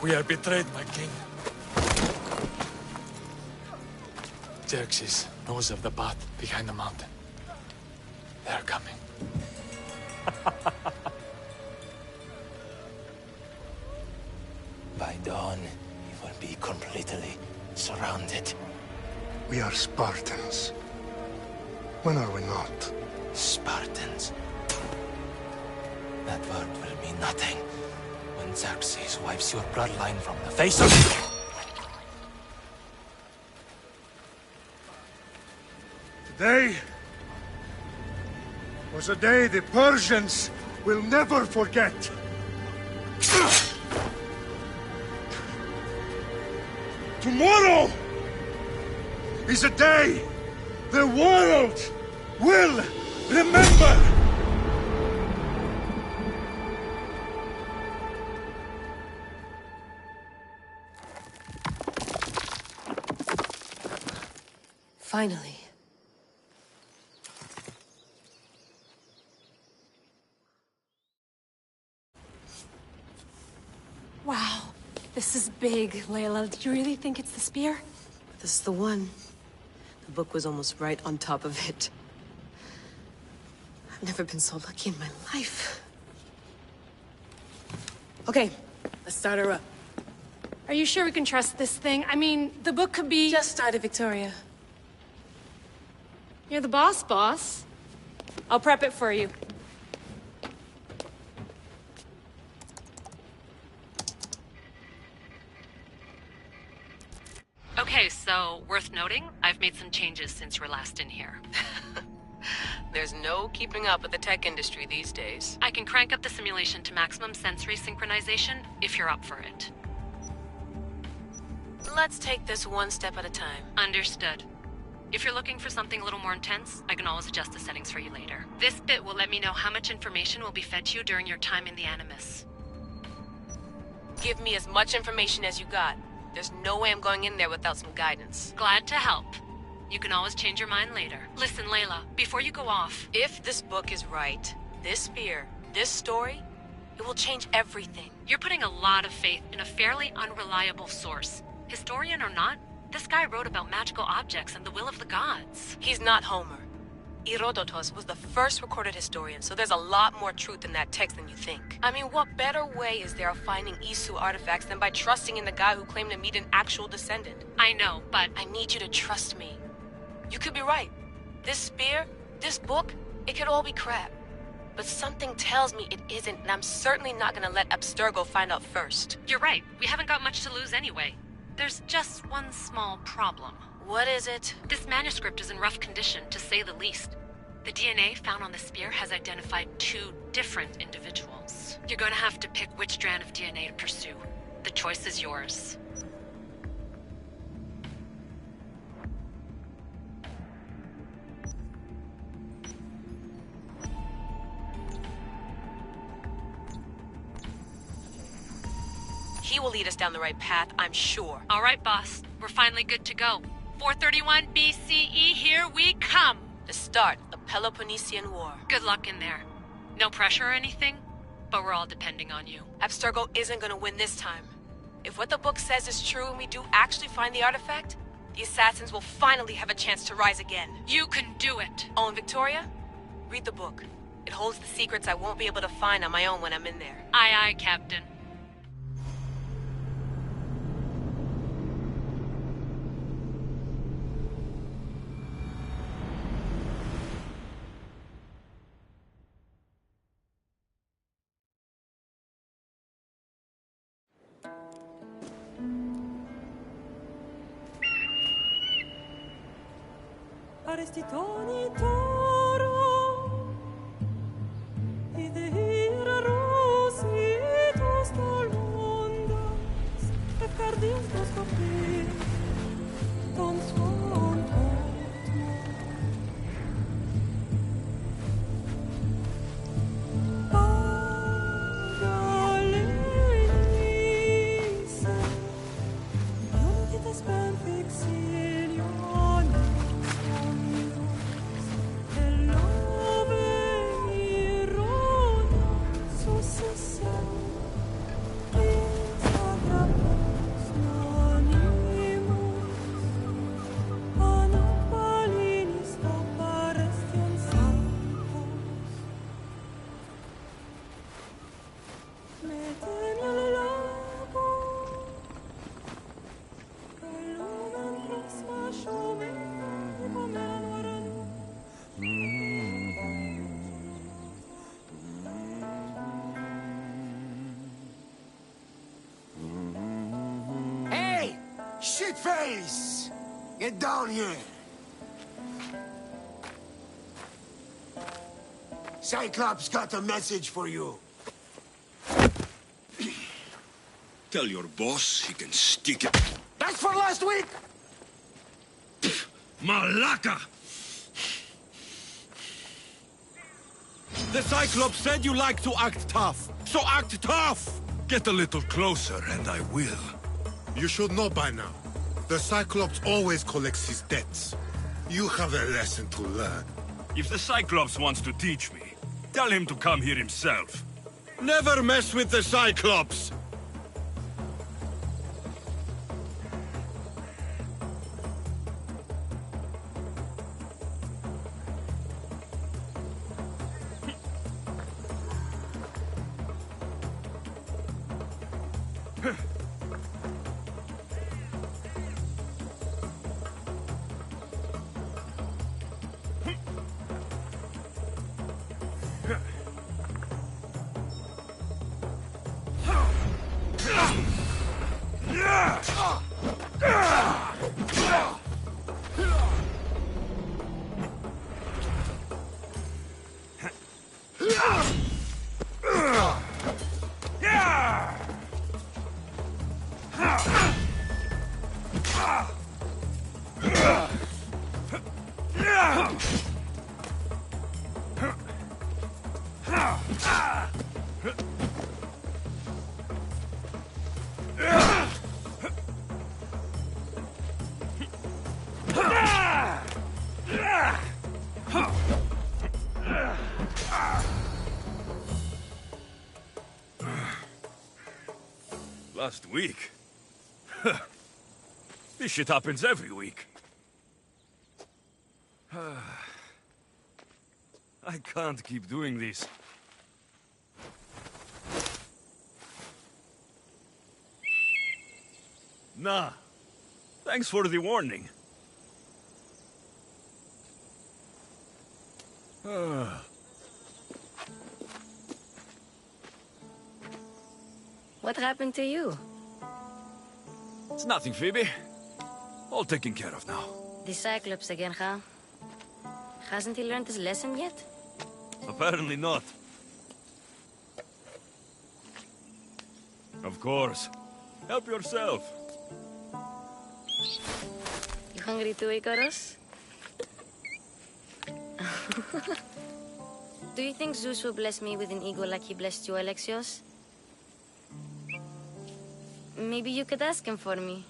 We are betrayed, my king. Xerxes knows of the path behind the mountain. They are coming. By dawn, we will be completely surrounded. We are Spartans. When are we not? Spartans. That word will mean nothing when Xerxes wipes your bloodline from the face of... Today was a day the Persians will never forget. Tomorrow is a day the world will remember. Finally. Wow, this is big, Layla. Do you really think it's the spear? This is the one. The book was almost right on top of it. I've never been so lucky in my life. Okay, let's start her up. Are you sure we can trust this thing? I mean, the book could be... Just started, Victoria. You're the boss. I'll prep it for you. Okay, so, worth noting, I've made some changes since you were last in here. There's no keeping up with the tech industry these days. I can crank up the simulation to maximum sensory synchronization, if you're up for it. Let's take this one step at a time. Understood. If you're looking for something a little more intense, I can always adjust the settings for you later. This bit will let me know how much information will be fed to you during your time in the Animus. Give me as much information as you got. There's no way I'm going in there without some guidance. Glad to help. You can always change your mind later. Listen, Layla, before you go off... If this book is right, this spear, this story, it will change everything. You're putting a lot of faith in a fairly unreliable source. Historian or not, this guy wrote about magical objects and the will of the gods. He's not Homer. Herodotus was the first recorded historian, so there's a lot more truth in that text than you think. I mean, what better way is there of finding Isu artifacts than by trusting in the guy who claimed to meet an actual descendant? I know, but... I need you to trust me. You could be right. This spear, this book, it could all be crap. But something tells me it isn't, and I'm certainly not gonna let Abstergo find out first. You're right. We haven't got much to lose anyway. There's just one small problem. What is it? This manuscript is in rough condition, to say the least. The DNA found on the spear has identified 2 different individuals. You're going to have to pick which strand of DNA to pursue. The choice is yours. He will lead us down the right path, I'm sure. All right, boss. We're finally good to go. 431 BCE, here we come! The start of the Peloponnesian War. Good luck in there. No pressure or anything, but we're all depending on you. Abstergo isn't gonna win this time. If what the book says is true and we do actually find the artifact, the assassins will finally have a chance to rise again. You can do it! Oh, and Victoria? Read the book. It holds the secrets I won't be able to find on my own when I'm in there. Aye, aye, Captain. Arestitoni toro, idehira rositos tolondas, efcardios dos copir, ton sconto. Pagalenise, Ionites ben fixilione. shitface! Get down here. Cyclops got a message for you. Tell your boss he can stick it. That's for last week! Malaka! The Cyclops said you like to act tough, so act tough! Get a little closer and I will. You should know by now. The Cyclops always collects his debts. You have a lesson to learn. If the Cyclops wants to teach me, tell him to come here himself. Never mess with the Cyclops! Last week? This shit happens every week. I can't keep doing this. Nah. Thanks for the warning. What happened to you? It's nothing, Phoebe. All taken care of now. The Cyclops again, huh? Hasn't he learned his lesson yet? Apparently not. Of course. Help yourself. You hungry too, Icarus? Do you think Zeus will bless me with an ego like he blessed you, Alexios? Maybe you could ask him for me.